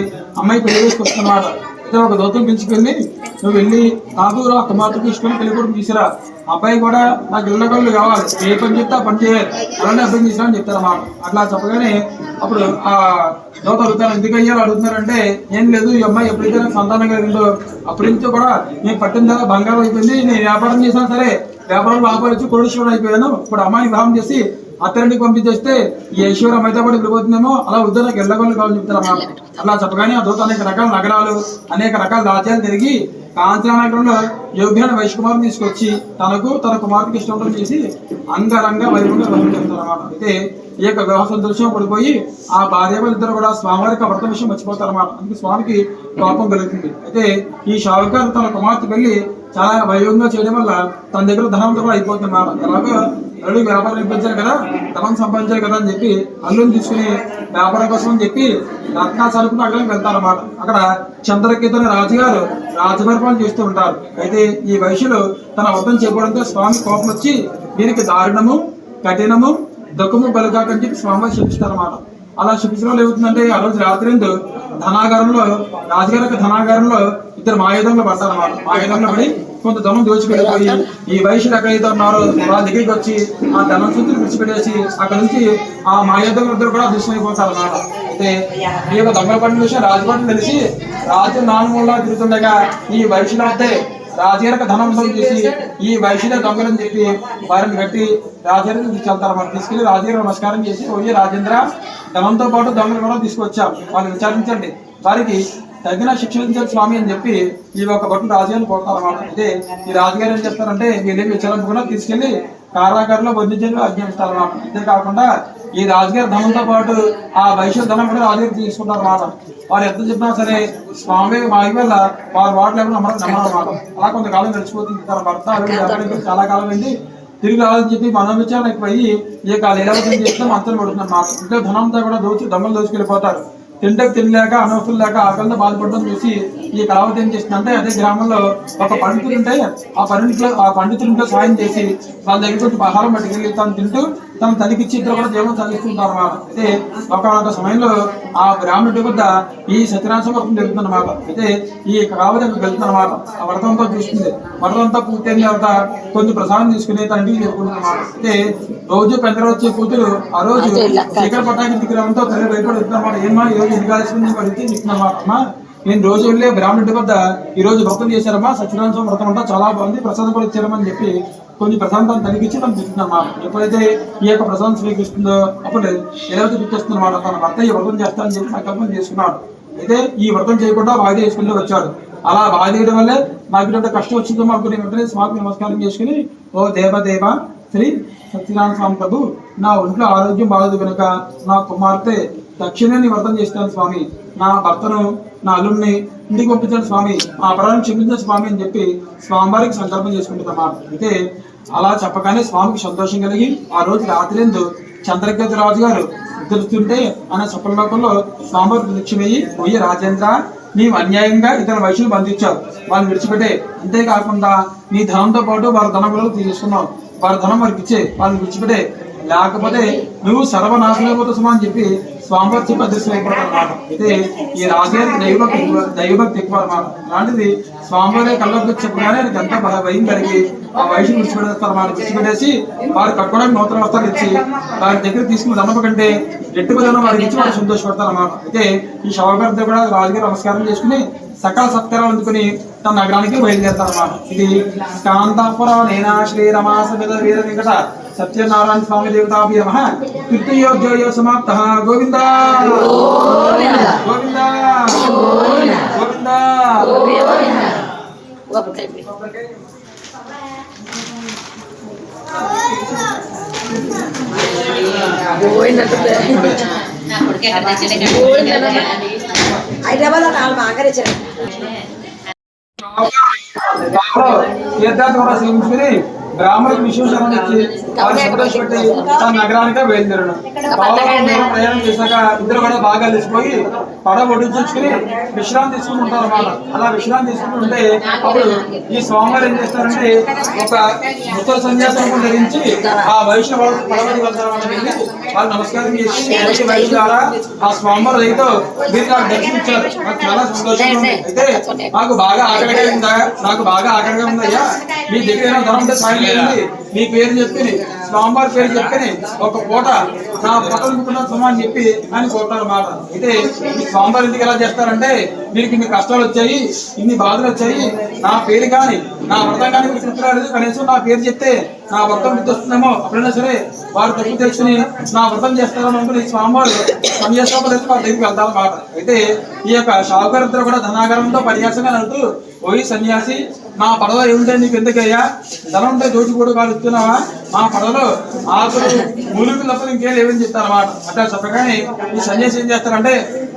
S1: అమ్మాయి పెళ్లి చేసుకొస్తున్నమాట. అయితే ఒక దోతం పిలుచుకెళ్ళి నువ్వు వెళ్ళి నాకు ఆ కుమార్తెకు ఇష్టం పెళ్లి కూడా తీసుకురా, అబ్బాయి కూడా నాకు ఇళ్ళగళ్ళు కావాలి, ఏ పని చెప్తే ఆ పని చేయాలి, అలానే అర్థం చేసినా అని చెప్తారన్నమాట. అట్లా చెప్పగానే అప్పుడు ఆ దోత అడుగుతారు, ఎందుకు అయ్యారు అడుగుతున్నారంటే ఏం లేదు, ఈ అమ్మాయి ఎప్పుడైతే నాకు సంతానం కలిగిందో అప్పటి నుంచి కూడా నేను పట్టిన దాకా బంగారం అయిపోయింది, నేను వ్యాపారం చేసినా సరే వ్యాపారంలో లాభాలు వచ్చి కోడీశ్వరుడు అయిపోయాను, ఇప్పుడు అమ్మాయిని వివాహం చేసి అత్తరింటికి పంపించేస్తే ఈ ఐశ్వర్యం అయితే కూడా వెళ్ళిపోతుందేమో, అలా వద్దు నాకు ఎల్లగొల్లు కావాలని చెప్తారన్నమాట. అలా చెప్పగానే ఆ దూత అనేక రకాల నగరాలు అనేక రకాల రాజ్యాలు తిరిగి కాంచనా నగరంలో యోగ్యమైన వైశ్యకుమారుని తీసుకొచ్చి తనకు తన కుమార్తెకి ఇష్టం చేసి అంగరంగ వైభవంగా చేస్తారన్నమాట. అయితే ఈ యొక్క వివాహ సంతోషం పడిపోయి ఆ భార్యవాళ్ళిద్దరు కూడా స్వామివారికి వ్రత విషయం మర్చిపోతారన్నమాట. అందుకే స్వామికి కోపం కలుగుతుంది. అయితే ఈ షావుకారు తన కుమార్తె వెళ్ళి చాలా వైభవంగా చేయడం వల్ల తన దగ్గర ధనంతో కూడా అయిపోతుంది అన్నమాట. ఎలాగో అల్లుడు వ్యాపారం ఇప్పించారు కదా, ధనం సంపాదించారు కదా అని చెప్పి అల్లుని తీసుకుని వ్యాపారం కోసం అని చెప్పి రత్నా సరుకుని అక్కడికి వెళ్తారన్నమాట. అక్కడ చంద్రకేతుని రాజుగారు రాజపరిపాలన చేస్తూ ఉంటారు. అయితే ఈ వైశ్యులు తన వద్దం చేయడంతో స్వామి కోపం వచ్చి దీనికి దారుణము కఠినము దుఃఖము బలుగాకని చెప్పి స్వామి శిపిస్తారన్నమాట. అలా శిపించడం ఏమవుతుందంటే ఆ రోజు రాత్రి ధనాగారంలో రాజుగారి యొక్క ధనాగారంలో ఇద్దరు మాయుధంలో పడతారన్నమాట. మాయుధంలో పడి కొంత ధనం దోచిపెట్టిపోయి ఈ వైశ్యులు ఎక్కడైతే ఉన్నారో వాళ్ళ దగ్గరికి వచ్చి ఆ ధనం చుట్టూ విడిచిపెట్టేసి అక్కడ నుంచి ఆ మాయుధంలో ఇద్దరు కూడా దృశ్యమైపోతారు అన్నమాట. అయితే ఈ యొక్క దొంగల పడిన విషయం రాజుపాటు తెలిసి రాజు నాలుగులా తిరుగుతుండగా ఈ వైశ్యులు అయితే రాజుగారికి ధనం చూసి ఈ వైశ్యుల దొంగలని చెప్పి వారిని కట్టి రాజుగారికి తీసుకెళ్తారు. మనం తీసుకెళ్లి రాజుగారు నమస్కారం చేసి పోయి రాజేంద్ర ధనంతో పాటు దొంగలు కూడా తీసుకొచ్చాం, వాళ్ళు విచారించండి, వారికి తగిన శిక్షించాలి స్వామి అని చెప్పి ఈ ఒక బట్టలు రాజుగారిని కోరుతారు అన్నమాట. అయితే ఈ రాజుగారు ఏం చేస్తారంటే వీళ్ళేమి విచారించకుండా తీసుకెళ్లి కారాగారంలో బంధించడం ఆజ్ఞాపిస్తారు అన్నమాట. అంతేకాకుండా ఈ రాజుగారి ధనంతో పాటు ఆ వైశ్య ధనం కూడా రాజుగారు తీసుకుంటారు అన్నమాట. వారు ఎంత చెప్పినా సరే స్వామి మాగి వల్ల వారు వాటిలో ఎవరు నమ్మరన్నమాట. అలా కొంతకాలం గడిచిపోతుంది. తన భర్త చాలా కాలం అయింది, తిరిగి రావాలని చెప్పి మనం విచారణ ఎక్కువయ్యి ఈ యొక్క లీలావతి చేస్తే మంత్రం పడుతుంది అన్నమాట. ఇంకా ధనంతో కూడా దొంగలు దోచుకెళ్ళిపోతారు. తింటకు తినలేక అనవసరం లేక ఆకలితో బాధపడడం చూసి ఈ కళావతి ఏం చేస్తుందంటే అదే గ్రామంలో ఒక పండితులు ఉంటే ఆ పండితులతో సాయం చేసి వాళ్ళ దగ్గర ఆహారం పట్టుకెళ్ళి తను తింటూ తన తల్లికిచ్చి ఇద్దరు కూడా జీవనం సాగిస్తుంటారు అన్నమాట. అయితే ఒక సమయంలో ఆ బ్రాహ్మణుడి వద్ద ఈ సత్యనారాయణ వ్రతం జరుగుతుందన్నమాట. అయితే ఈ కళావతి వెళ్తుందన్నమాట. ఆ వ్రతంతో చూస్తుంది. వ్రతంతో పూర్తయిన తర్వాత కొంచెం ప్రసాదం తీసుకుని తన ఇంటికి చేరుకుంటుంది అన్నమాట. అయితే రోజు పెద్ద వచ్చే కూతురు ఆ రోజు చీకటి పట్టాకి దిక్కురావడంతో తల్లి భయపడి వెళ్తున్నమాట. ఏమా ఈ రోజు ఇంటికి కాల్సింది పడితే చెప్తున్నమాట. అమ్మా నేను రోజు వెళ్ళే బ్రాహ్మణుడి వద్ద ఈ రోజు వ్రతం చేశారమ్మా, సత్యనారాయణ స్వామి వ్రతం అంతా చాలా బాగుంది, ప్రసాదం కూడా ఇచ్చారమని చెప్పి కొంచెం ప్రశాంతాన్ని తగ్గించి తను తింటున్నమాట. ఎప్పుడైతే ఈ యొక్క ప్రసాదం స్వీకరిస్తుందో అప్పుడు ఏదైతే గుర్తిస్తుందన్నమాట. తన భర్త ఈ వ్రతం చేస్తానని చెప్పి సంకల్పం చేసుకున్నాడు. అయితే ఈ వ్రతం చేయకుండా వాయిదా వేసుకుంటూ వచ్చాడు. అలా వాయిదా వేయడం వల్లే మాకు ఇటువంటి కష్టం వచ్చిందో అనుకునే వెంటనే స్వామికి నమస్కారం చేసుకుని ఓ దేవదేవ శ్రీ సత్యనారాయణ స్వామి ప్రభు, నా ఒంట్లో ఆరోగ్యం బాగోదు కనుక నా కుమార్తె దక్షిణాన్ని వ్రతం చేస్తాను స్వామి, నా భర్తను నా అల్లుడిని ఇంటికి పంపించాను స్వామి, ఆ అపరాధాన్ని క్షమించాను స్వామి అని చెప్పి స్వామివారికి సంకల్పం చేసుకుంటున్నమాట. అయితే అలా చెప్పగానే స్వామికి సంతోషం కలిగి ఆ రోజు రాత్రి చంద్రకేతు రాజు గారు తెలుస్తుంటే ఆయన సఫలలోకంలో స్వామివారి ప్రత్యక్షమయ్యి పోయి రాజేంద్ర నీవు అన్యాయంగా ఇతర వైశ్యులు బంధించావు, వాళ్ళని విడిచిపెట్టే, అంతేకాకుండా నీ ధనంతో పాటు వారి ధనం కూడా తీసుకున్నావు, వారి ధనం వారికి ఇచ్చే, వాళ్ళని విడిచిపెట్టే, లేకపోతే నువ్వు సర్వనాశనమైపోతావు సుమా అని చెప్పి స్వామివారి చెప్పి అదృశ్యం అయిపోతారు అనమాట. అయితే ఈ రాజుగారికి దైవభక్తి ఎక్కువ అనమాట. అలాంటిది స్వామివారి కళ్ళకు చెప్పగానే ఎంత భయం కలిగి ఆ వయసును విడిచిపెడేస్తారు అన్నమాట. విడిచిపెట్టేసి వారు కట్టుకోవడానికి నూతన వస్త్రాలు ఇచ్చి వారి దగ్గర తీసుకుని దండప కంటే ఎట్టుకుదనం వారికి ఇచ్చి వారు సంతోషపడతారు అన్నమాట. అయితే ఈ శవగారితో కూడా రాజుగారు నమస్కారం చేసుకుని సకల సత్కారం అందుకుని తన నగరానికి బయలుదేరుతారు అన్నమాట. ఇది కాంతాపురం నేనా శ్రీరమా సమేత వీర వెంకట సత్యనారాయణ స్వామి దేవతాభి నమః. తృతీయోధ్యాయ సమాప్తః. గోవింద గోవింద గోవింద.
S2: హైదరాబాద్ ఆకరించారు
S1: తీర్థాన్ని కూడా సేవించుకుని బ్రాహ్మణులకు విశేషం ఇచ్చి వారు సంతోషపెట్టి తన నగరానికే బయలుదేరడం. ప్రయాణం చేశాక ఇద్దరు కూడా బాగా లేచిపోయి పడవ ఒడించుకుని విశ్రాంతి తీసుకుని ఉంటారు అన్నమాట. అలా విశ్రాంతి తీసుకుని ఉంటే అప్పుడు ఈ స్వామివారు ఏం చేస్తారంటే ఒక ముత్తర సన్యాసం ధరించి ఆ వైష్ణవ పడవకి వెళ్తారు. వాళ్ళు నమస్కారం చేసి వైష్ణవారా ఆ స్వామివారు రైతు మీరు నాకు దర్శించారు, నాకు చాలా సంతోషంగా ఉంది. అయితే నాకు బాగా ఆకలిగా ఉందా, నాకు బాగా ఆకలిగా ఉందయ్యా, మీ దగ్గర ఏమైనా ధనం ఉంటే సాయం లేదు, మీ పేరు చెప్పుకుని స్వామివారి పేరు చెప్పుకుని ఒక పూట నా పొట్టనుకున్న సుమా అని చెప్పి అని కోరుతారు అన్నమాట. అయితే ఈ స్వామివారి ఎందుకు ఎలా చేస్తారంటే మీకు ఇన్ని కష్టాలు వచ్చాయి, ఇన్ని బాధలు వచ్చాయి, నా పేరు కానీ నా వ్రతం కానీ మీరు గుర్తురాలేదు, కనీసం నా పేరు చెప్తే నా వ్రతం గుర్తొస్తుందేమో, అప్పుడైనా సరే వారు తప్పు తెలుసుకుని నా వ్రతం చేస్తారని అనుకుని స్వామివారు సన్యాసోపరి వారి దగ్గరికి వెళ్తారన్నమాట. అయితే ఈ యొక్క షావుకారిద్దరు కూడా ధనాగారంతో పరిహాసంగా నడుతూ పోయి సన్యాసి మా పడవ ఏముంటే నీకు ఎందుకయ్యా, ధనం ఉంటే దోచి కూడా కాదు ఇస్తున్నావా, మా పడవలో ఆకులు ములుగులు తప్ప ఇంకేం లేవని చెప్తారన్నమాట. అట్లా చెప్పగానే ఈ సన్యాసి ఏం చేస్తారంటే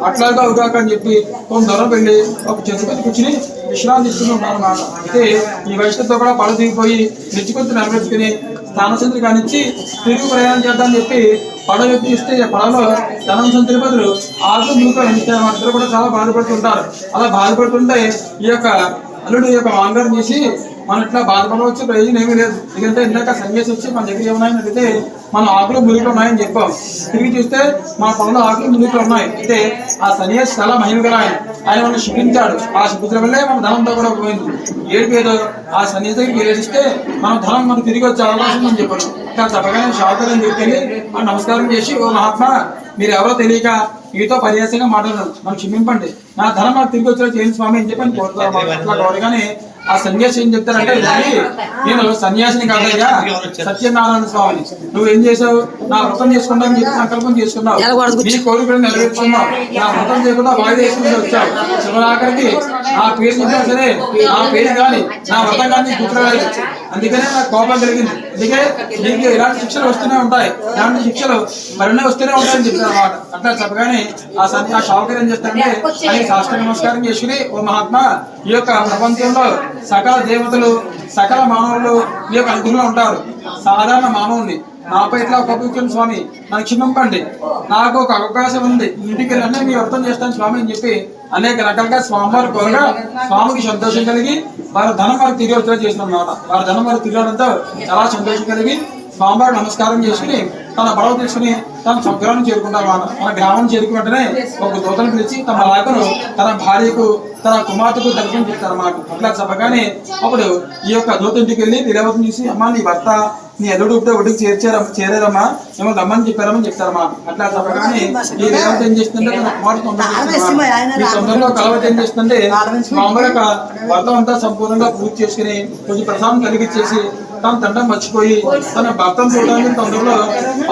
S1: అట్లాగా ఉగాక అని చెప్పి కొంత దూరం వెళ్ళి ఒక చెట్టు మీద కూర్చుని విశ్రాంతి ఇస్తూ ఉంటారన్నమాట. అయితే ఈ వైష్ణవుతో కూడా పడవ దిగిపోయి నిచ్చుకొంతు నెరవేర్చుకుని స్థానసంతులు కానిచ్చి తిరుగు ప్రయాణం చేద్దామని చెప్పి పడవ ఎత్తి ఇస్తే పడవలో ధనం సంతుల బదులు ఆకులు ములుగులు ఇస్తారు. ఇద్దరు కూడా చాలా బాధపడుతుంటారు. అలా బాధపడుతుంటే ఈ యొక్క అల్లుడు యొక్క వాంగారం చేసి మనం ఇట్లా బాధపడవచ్చు, ప్రయోజనం ఏమీ లేదు, ఎందుకంటే ఇందాక సన్యాసి వచ్చి మన దగ్గర ఏమున్నాయని అడిగితే మనం ఆకులు ములుగులు ఉన్నాయని చెప్పాం. తిరిగి చూస్తే మన పొలంలో ఆకులు ములుగులు ఉన్నాయి. అయితే ఆ సన్యాసి చాలా మహిమ గల ఆయన మనం శిక్షించాడు. ఆ శిక్షించడం వల్లే మన ధనంతో కూడా పోయింది. ఏడు ఆ సన్యాసి దగ్గరికి ఏడిస్తే మన ధనం మనకు తిరిగి వచ్చే అవకాశం అని చెప్పాడు. ఇంకా చెప్పగానే షావుకారం చెప్పి నమస్కారం చేసి, ఓ మహాత్మా మీరు ఎవరో తెలియక మీతో పరిహాసంగా మాట్లాడారు, మనం క్షమింపండి, నా ధనం నాకు తిరిగి వచ్చేలా చేయండి స్వామి అని చెప్పి అని కోరుతారు. అట్లా కోరగానే ఆ సన్యాసి ఏం చెప్తారంటే నేను సన్యాసిని కాదయ్యా సత్యనారాయణ స్వామిని, నువ్వేం చేసావు, నా వ్రతం చేసుకుంటావు చెప్పి సంకల్పం చేసుకున్నావు, నీ కోరికలు నెరవేర్చుకున్నావు, నా వ్రతం చేయకుండా వాయిదా వేసుకుంటూ వచ్చావు, చివరాఖరికి నా పేరు చెప్పినా సరే నా పేరు కానీ నా వ్రతం కానీ గుర్తురాలి, అందుకనే నాకు కోపం కలిగింది, అందుకే నీకు ఇలాంటి శిక్షలు వస్తూనే ఉంటాయి, ఇలాంటి శిక్షలు మరిన్నీ వస్తూనే ఉంటాయని చెప్తారు అన్నమాట. అట్లా చెప్పగానే ఆ షావుకారు ఏం చేస్తారంటే ఆయన శాస్త్ర నమస్కారం చేసుకుని, ఓ మహాత్మా ఈ యొక్క ప్రపంచంలో సకల దేవతలు సకల మానవులు ఈ యొక్క అనుగ్రహంలో ఉంటారు, సాధారణ మానవుని నాపై ఇట్లా కోపించండి స్వామి, నాకు క్షమింపండి, నాకు ఒక అవకాశం ఉంది, ఇంటికి వెళ్ళి మీ వ్రతం చేస్తాను స్వామి అని చెప్పి అనేక రకాలుగా స్వామివారు కోరగా స్వామికి సంతోషం కలిగి వారి ధనం వారికి తిరిగి వచ్చేలా చేస్తున్నమాట. వారి ధనం వారికి తిరగడంతో చాలా సంతోషం కలిగి స్వామివారు నమస్కారం చేసుకుని తన పడవ తీసుకుని తన స్వగ్రామం చేరుకుంటారు. మన గ్రామం చేరుకున్న వెంటనే ఒక దూతను పిలిచి తమ లాకను తన భార్యకు తన కుమార్తెకు దర్శనం చేస్తారన్నమాట. అట్లా చెప్పగానే అప్పుడు ఈ యొక్క దూతంటికి వెళ్ళి లీలావతిని చూసి, అమ్మా నీ భర్త నీ ఎదుడు ఇప్పుడే ఒడ్డుకి చేరేదమ్మా, ఏమో గమ్మని చెప్పారమని చెప్తారన్నమాట. అట్లా చెప్పగానే ఈ లీలావతి ఏం చేస్తుంటే తన కుమార్తె తొందరలో కలవతి ఏం చేస్తుంటే మామూలు యొక్క భర్త అంతా సంపూర్ణంగా పూర్తి చేసుకుని కొంచెం ప్రసాదం కలిగించేసి తన తండ్రి మర్చిపోయి తన భర్తను చూడడానికి తొందరలో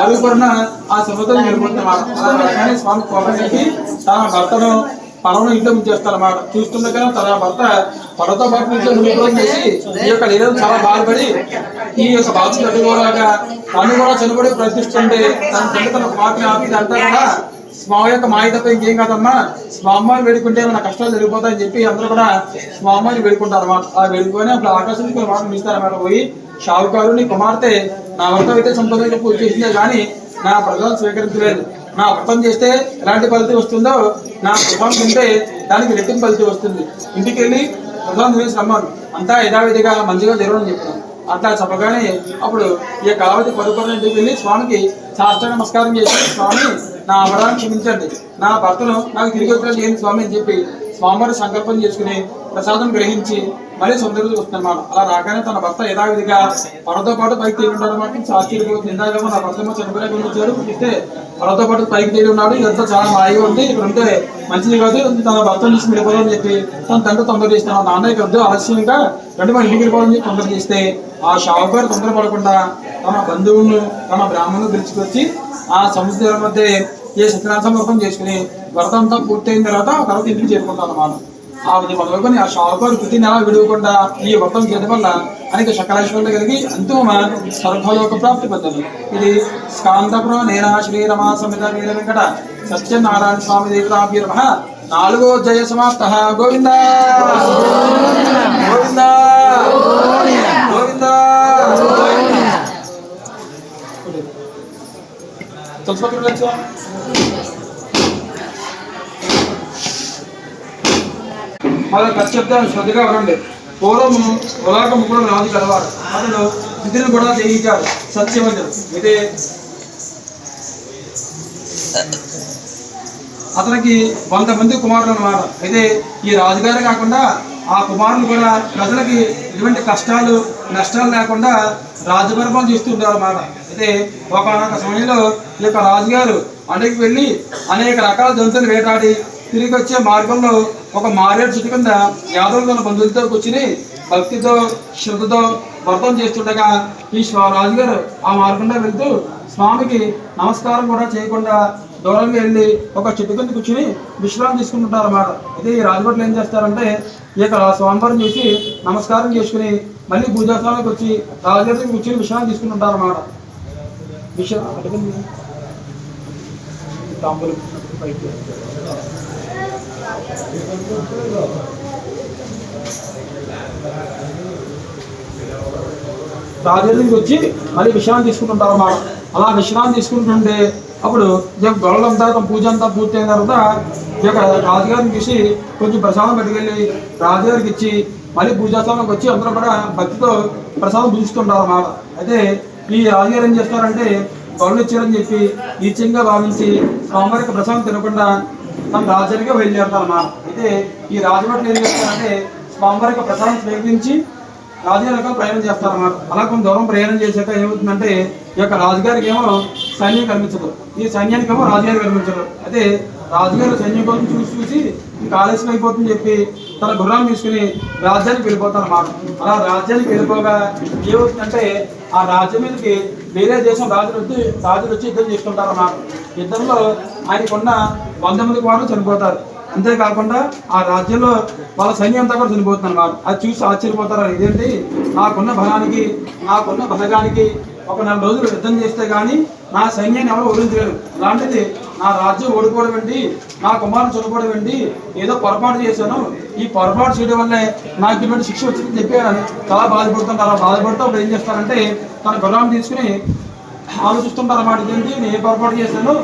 S1: అరుగుపడిన ఆ సముద్రం వెళ్ళిపోతున్నమాట. అలాగే స్వామి కోపం చెప్పి తన భర్తను పడవను ఇంట్లో ఉంచేస్తారన్నమాట. చూస్తుండగా తన భర్త పడవతో పాటు ఇంట్లో చేసి ఈ యొక్క లీలను చాలా బాధపడి ఈ యొక్క బాధను తట్టుకోలాగా తను కూడా చనిపడి ప్రయత్నిస్తుంటే తన తండ్రి తన కుమార్తెని ఆపి అంతా కూడా స్వామి యొక్క మాయ తప్ప ఇంకేం కాదమ్మా, స్వామివారిని వేడుకుంటే మన కష్టాలు జరిగిపోతాయని చెప్పి అందరూ కూడా స్వామివారిని వేడుకుంటారు అన్నమాట. ఆ వేడుకొని అప్పుడు ఆకాశానికి మాట మిస్తారన్నమాట. పోయి షావుకారు నీ కుమార్తె నా వ్రతం అయితే సంపూర్ణంగా పూర్తి చేసిందే కానీ నా వ్రతాన్ని స్వీకరించలేదు, నా వ్రతం చేస్తే ఎలాంటి ఫలితం వస్తుందో నా వ్రతం తింటే దానికి రెట్టింపు ఫలితం వస్తుంది, ఇంటికి వెళ్ళి వ్రతం తినేసి రమ్మను, అంతా యథావిధిగా మంచిగా జరగని చెప్తాను. అట్లా చెప్పగానే అప్పుడు ఈ కళావతి పడుకోవడానికి వెళ్ళి స్వామికి శాస్త్ర నమస్కారం చేసి స్వామి నా అపరాధం క్షమించండి, నా భర్తను నాకు తిరిగి వచ్చేలా చేయండి స్వామి అని చెప్పి స్వామివారి సంకల్పం చేసుకుని ప్రసాదం గ్రహించి మళ్ళీ సొంత రోజు వస్తున్నాడు. అలా రాగానే తన భర్త యథావిధిగా పరతో పాటు పైకి తేలి ఉన్నాడు అన్నమాట. ఆశ్చర్యపోతుంది. ఇందాకేమో నా భర్త చనిపోయిన వచ్చాడు, ఇస్తే పరతో పాటు పైకి తేలి ఉన్నాడు, ఇదంతా చాలా హాయిగా ఉంది, ఇప్పుడు ఉంటే మంచిది కాదు, తన భర్త నుంచి వెళ్ళిపోవాలని చెప్పి తన తండ్రి తొందర చేస్తున్నాడు. నాన్నకి వద్దు ఆలస్యంగా రెండు మన ఇంటికి వెళ్ళిపోవాలని చెప్పి తొందర చేస్తే ఆ షావుకారు తొందరపడకుండా తన బంధువులను తన బ్రాహ్మణులు పిలుచుకొచ్చి ఆ సముద్రం మధ్య ఏ సత్యనారాయణ సమర్పణ చేసుకుని వ్రతంతో పూర్తయిన తర్వాత ఇంటికి చేరుకుంటాను అన్నమాట. ఆ మొదలుకొని ఆ షావుకారు ప్రతి నెల విడవకుండా ఈ వ్రతం చేయడం వల్ల అనేక శకలేశ్వరులు కలిగి అంతిమ సర్వలోక ప్రాప్తి పొందారు. ఇది స్కాంతపురం నేనా శ్రీరమా సమిత వీర వెంకట సత్యనారాయణ స్వామి దేవతాభ్య నమః. 4వ అధ్యాయ సమాప్త. గోవింద గోవింద గోవింద. వాళ్ళ కష్టబ్దాన్ని శ్రద్ధగా ఉండండి. పూర్వము ఉలాకము కూడా రాజు కలవాడు, అతడు విధిని కూడా జయించాడు సత్యవంతుడు. అయితే అతనికి 100 మంది కుమారులు అన్నమాట. అయితే ఈ రాజుగారు కాకుండా ఆ కుమారులు కూడా ప్రజలకి ఎటువంటి కష్టాలు నష్టాలు లేకుండా రాజపరిపాలన చేస్తూ ఉంటారు అన్నమాట. అయితే ఒకనొక సమయంలో ఈ యొక్క రాజుగారు అడవికి వెళ్ళి అనేక రకాల జంతువులు వేటాడి తిరిగి వచ్చే మార్గంలో ఒక మారేడు చెట్టు కింద యాదవులు తన బంధువులతో కూర్చుని భక్తితో శ్రద్ధతో వ్రతం చేస్తుండగా ఈ రాజుగారు ఆ మార్గంలో వెళ్తూ స్వామికి నమస్కారం కూడా చేయకుండా దూరంగా వెళ్ళి ఒక చెట్టు కింద కూర్చుని విశ్రాంతి తీసుకుంటుంటారు అన్నమాట. అయితే ఈ రాజభట్లు ఏం చేస్తారంటే ఈ యొక్క స్వామివారం చేసి నమస్కారం చేసుకుని మళ్ళీ పూజాస్థానానికి వచ్చి రాజుగారికి కూర్చుని విశ్రాంతి తీసుకుంటుంటారు అన్నమాట. రాజుగారికి వచ్చి మళ్ళీ విశ్రాంతి తీసుకుంటుంటారు అన్నమాట. అలా విశ్రాంతి తీసుకుంటుంటే అప్పుడు గొడవలంతా పూజ అంతా పూర్తయిన తర్వాత ఈ యొక్క రాజుగారిని చూసి కొంచెం ప్రసాదం పట్టుకెళ్ళి రాజుగారికి ఇచ్చి మళ్ళీ పూజాస్థానానికి వచ్చి అందరూ కూడా భక్తితో ప్రసాదం పూజిస్తుంటారు అన్నమాట. అయితే ఈ రాజుగారు ఏం చేస్తారంటే గొడవలు ఇచ్చారని చెప్పి నీచంగా భావించి స్వామివారికి ప్రసాదం తినకుండా తన రాజుగారికి బయలుదేరుతారు అన్నమాట. అయితే ఈ రాజభట్లు ఏం చేస్తారంటే స్వామివారికి ప్రసాదం స్వీకరించి రాజుగారికి ప్రయాణం చేస్తారన్నమాట. అలా కొంత దూరం ప్రయాణం చేశాక ఏమవుతుందంటే ఈ యొక్క రాజుగారికి ఏమో సైన్యం కనిపించదు, ఈ సైన్యానికి ఏమో రాజుగారు కనిపించదు. అయితే రాజుగారు సైన్యం కోసం చూసి ఇంకా ఆలస్యం అయిపోతుందని చెప్పి తన గుర్రాన్ని తీసుకుని రాజ్యానికి వెళ్ళిపోతారు అన్నమాట. అలా రాజ్యానికి వెళ్ళిపోగా ఏమవుతుందంటే ఆ రాజ్యం మీదకి వేరే దేశం రాజులు వచ్చి యుద్ధం చేసుకుంటారు అన్నమాట. యుద్ధంలో ఆయనకున్న 100 మంది కుమారులు చనిపోతారు. అంతేకాకుండా ఆ రాజ్యంలో వాళ్ళ సైన్యం అంతా కూడా చనిపోతుంది అన్నమాట. అది చూసి ఆశ్చర్యపోతారు. ఇదేంటి, నాకున్న బలానికి నాకున్న బలగానికి ఒక 4 రోజులు యుద్ధం చేస్తే కానీ నా సైన్యాన్ని ఎవరు ఓడించలేరు, అలాంటిది నా రాజ్యం ఓడిపోవడం ఏంటి, నా కుమారుడు చనిపోవడం ఏంటి, ఏదో పొరపాటు చేశాను, ఈ పొరపాటు చేయడం వల్లే నాకు ఇటువంటి శిక్ష వచ్చిందని చెప్పారని చాలా బాధపడుతుంటారు. అలా బాధపడుతూ అప్పుడు ఏం చేస్తారంటే తన గుర్రాన్ని తీసుకుని ఆలోచిస్తుంటారు అన్నమాట. ఇదేంటి, నేను ఏ పొరపాటు చేశాను,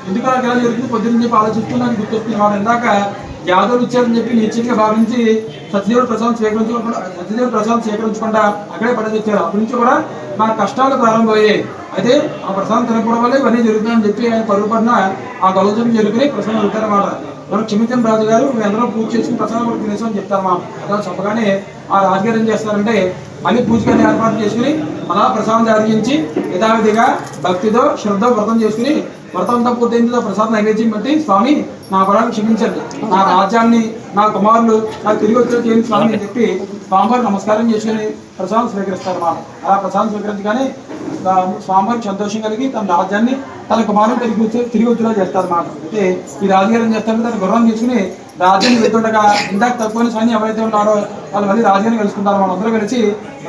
S1: ఎందుకు నాకు ఎలా జరుగుతుంది, పొద్దున్న చెప్పి ఆలోచిస్తూ నాకు గుర్తొస్తుంది వాడు ఇందాక యాదవులు ఇచ్చారని చెప్పి నీచంగా భావించి సత్యదేవుడు ప్రసాదం స్వీకరించకుండా అక్కడే పడేసి అప్పటి నుంచి కూడా నా కష్టాలు ప్రారంభమయ్యాయి. అయితే ఆ ప్రసాదం తినకపోవడం వల్ల ఇవన్నీ జరుగుతాయని చెప్పి ఆయన పరుగుపడిన ఆ గౌరవం జరుగుకుని ప్రసాదం వెళ్తారన్నమాట. మనం క్షమించండి రాజుగారు, మేము అందరూ పూజ చేసుకుని ప్రసాదం కూడా తినేసామని చెప్తారమ్మా. అలా చెప్పగానే ఆ రాజుగారు ఏం చేస్తారంటే మళ్ళీ పూజకని ఏర్పాటు చేసుకుని అలా ప్రసాదం జరిగించి యథావిధిగా భక్తితో శ్రద్ధ వ్రతం చేసుకుని వ్రతంతో పూర్తయిందో ప్రసాదం నైవేద్యం బట్టి స్వామి నా పరాన్ని క్షమించండి, నా రాజ్యాన్ని నా కుమారులు నాకు తిరిగి వచ్చేది చేయండి స్వామి అని చెప్పి స్వామివారికి నమస్కారం చేసుకుని ప్రసాదం స్వీకరిస్తారన్నమాట. అలా ప్రసాదం స్వీకరించగానే స్వామివారికి సంతోషం కలిగి తన రాజ్యాన్ని తన కుమారులు తిరిగి వచ్చేలా చేస్తారన్నమాట. అయితే ఈ రాజుగారు ఏం చేస్తారంటే తన గుర్రం తీసుకుని రాజ్యాన్ని వెళ్తుండగా ఇందాక తక్కువ సైన్యం ఎవరైతే ఉన్నారో వాళ్ళు మళ్ళీ రాజ్యాన్ని కలుసుకుంటారు. వాళ్ళందరూ కలిసి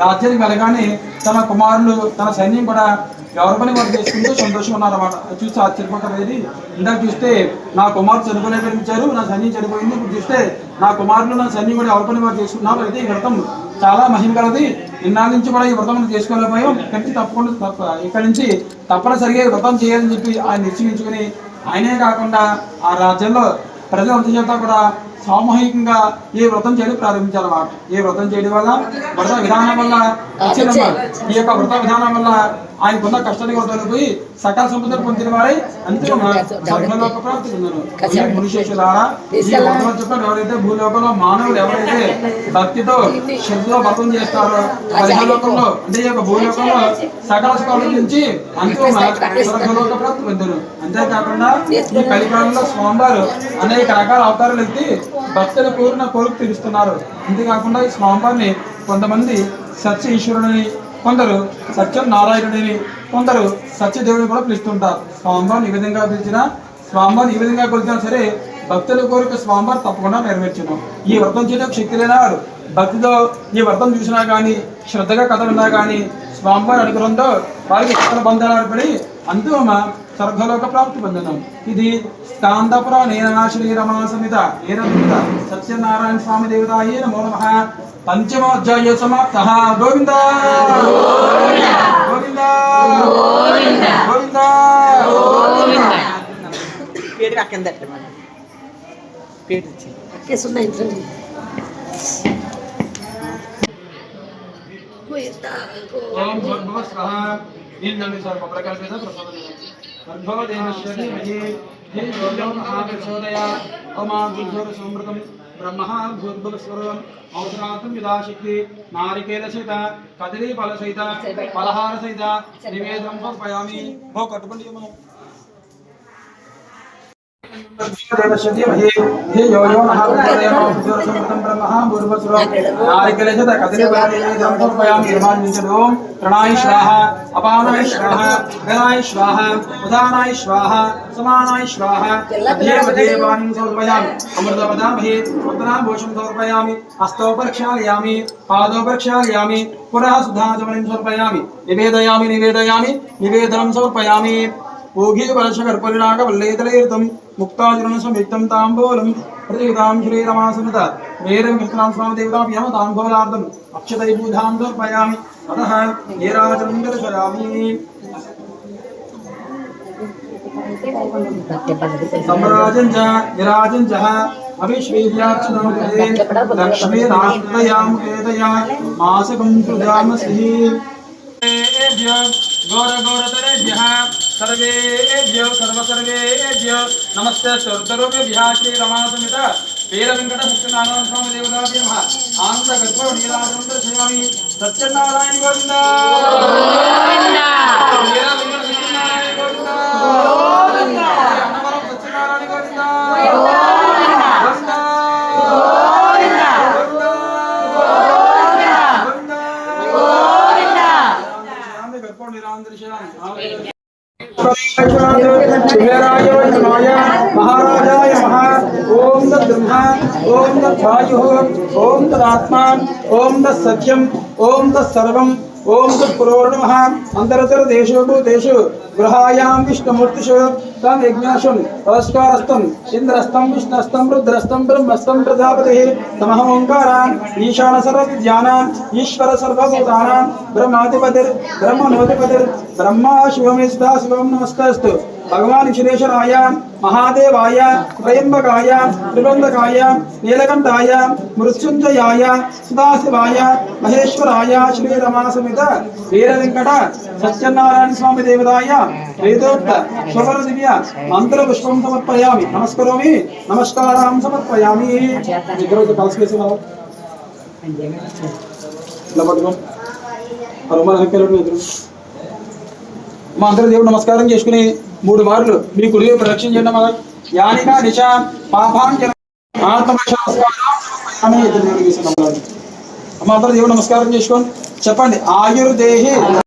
S1: రాజ్యానికి వెళ్ళగానే తన కుమారులు తన సైన్యం కూడా ఎవరి పని వారు చేసుకుంటూ సంతోషం ఉన్నారన్నమాట. చూస్తే ఆశ్చర్యపోతారు. ఇందాక చూస్తే నా కుమారుడు చనిపోలేకపోయించారు, నా సైన్యం చనిపోయింది. ఇప్పుడు చూస్తే నా కుమారులు నా సైన్యం కూడా ఎవరి పని వారు చేసుకున్నారు. అయితే ఈ వ్రతం చాలా మహిమ కలది, ఇన్నాళ్ళ నుంచి కూడా ఈ వ్రతం చేసుకోలేకపోయాం, ఇక్కడి నుంచి తప్పనిసరిగా వ్రతం చేయాలని చెప్పి ఆయన నిశ్చయించుకుని ఆయనే కాకుండా ఆ రాజ్యంలో ప్రజలంతా చేత కూడా సామూహికంగా ఈ వ్రతం చేయడం ప్రారంభించాలన్నమాట. ఈ వ్రతం చేయడం వల్ల వ్రత విధానం వల్ల ఈ యొక్క వ్రత విధానం వల్ల ఆయనకున్న కష్టాన్ని కూడా తొలగిపోయి సకల సంపదలు పొందిన వారై అంతిమ స్వర్గలోక ప్రాప్తి పొందారు. మునిశేషులారా, ఈ వ్రతం చెప్పిన ఎవరైతే భూలోకంలో మానవులు ఎవరైతే భక్తితో శ్రద్ధలో వ్రతం చేస్తారో పరిలోకంలో అంటే ఈ యొక్క భూలోకంలో సకల సుఖాల నుంచి అంతిమ స్వర్గలోక ప్రాప్తి పొందారు. అంతేకాకుండా ఈ కలికాలంలో స్వామివారు అనేక రకాల అవతారాలు ఎత్తి భక్తుల కోరిన కోరిక తీరుస్తున్నారు. అంతేకాకుండా ఈ స్వామివారిని కొంతమంది సత్య ఈశ్వరుడిని, కొందరు సత్యం నారాయణుడిని, కొందరు సత్యదేవుని కూడా పిలుస్తుంటారు. స్వామివారిని ఈ విధంగా పిలిచిన స్వామివారిని ఈ విధంగా కొలిచినా సరే భక్తుల కోరిక స్వామివారు తప్పకుండా నెరవేర్చను. ఈ వ్రతం చేయడానికి శక్తి లేనివారు భక్తితో ఈ వ్రతం చూసినా కానీ శ్రద్ధగా కథ విన్నా కానీ స్వామివారి అనుగ్రహంతో వారికి సకల బంధాలు ఏర్పడి అంతిమ స్వర్గలోక ప్రాప్తి పొందడం. ఇది స్కాందపుర నేనాశ్రీ రమా సమిత ఏరమిత సత్యనారాయణ స్వామి దేవతాయే నమో నమః. పంచమోధ్యాయ సమాప్తః. గోవింద గోవింద గోవింద.
S2: పేరు అక్కడ పేరు
S1: ఓం భగవత్ స్వాహ. నీళ్ళని సార్ కొబ్బరికాయ ప్రసాదం గర్భో దేవశ్రీ మహి హే గోలో మహాప్రచోదయ ఓమా గుర్ధోర సమృతం బ్రహ్మ భూర్భువ స్వరం ఔషధాతం యథాశక్తి నారికేల సహిత కదలీ ఫల సహిత ఫలహార సహిత నివేదనం సమర్పయామి. ఓ కట్టుకుండి మనం ప్రణాయ శ్వాహ అపానాయ శ్వాహ గణాయ శ్వాహ ఉదానాయ శ్వాహ సమానాయ శ్వాహ దేవాని సమర్పయామి. అమృతపదామహే ఉత్తరాభూషం సమర్పయామి. హస్తో ప్రక్షాళయామి పాదో ప్రక్షాళయామి పునః సుధాచమనిం సమర్పయామి. నివేదయామి నివేదయామి నివేదనం సమర్పయామి. ఊఘీ వలశకర్పరినాగ వల్లేతలేరుతం ముక్తాజులను సంయుక్తం తాంబూలం ప్రతియుతాం శ్రీరమాసమిత వేదం కృష్ణాం స్వామి దేవతాభ్యాం తాంబూలార్థం అక్షతై బూధాం సమర్పయామి. అతః నీరాజనం దర్శయామి. सम्राजं च विराजं च अभिश्वीर्यार्चनं कृते लक्ष्मीराष्ट्रयां वेदया मासकं तुजामसि. गौरगौरतरेभ्यः सर्वेभ्यो सर्वसर्वेभ्यो नमस्ते. सर्वरूपेभ्यः श्रीरमासमित वीरवेंकटमुक्तिनारायण स्वामी देवताभ्यो नमः. आनन्दगर्भो नीराजनं दर्शयामि. सत्यनारायण गोविन्द वीरवेंकट सत्यनारायण गोविन्द अన్నవరం సత్యనారాయణ గోవింద महाराजाय महा. ओम तद्ब्रह्मा ओम तद्वायुः ओम तदात्मा ओम तत्सत्यम ओम तत्सर्वं ओम तत्पुरोर्नमः. अंतरतर देशो भूतेषु गृहायां विष्णुमूर्तिषु तं यज्ञाशं नमस्कारस्तं इंद्रस्तं विष्णुस्तं रुद्रस्तं ब्रह्मस्तं प्रजापतिः तमः ओंकारान् ईशान सर्वविद्यानां ईश्वर सर्वभूतानां ब्रह्माधिपतिर् ब्रह्मणोधिपतिर् ब्रह्मा शिवमे सदाशिवं नमस्तेऽस्तु. भगवान विश्वेश्वराय महादेवाय त्र्यंबकाय त्रिबंधकाय नीलकंठाय मृत्युंजयाय सदाशिवाय महेश्वराय श्रीरमासमित वीरवेंकट सत्यनारायण स्वामी देवताय वेदोक्त स्वर्ण दिव्य मंत्र पुष्पं समर्पयामि. नमस्करोमि नमस्कारां समर्पयामि. इधर कलश लाओ लपटो हनुमान हक्केलो इधर మా అందరూ దేవుడు నమస్కారం చేసుకుని 3 మార్లు మీ కుడిలో ప్రదక్షిణ చేయండి. మన యానికా నిశా పాపాంజన ఆత్మశాస్త్రాన్ని మా అందరూ దేవుడు నమస్కారం చేసుకోండి. చెప్పండి ఆయుర్దేహి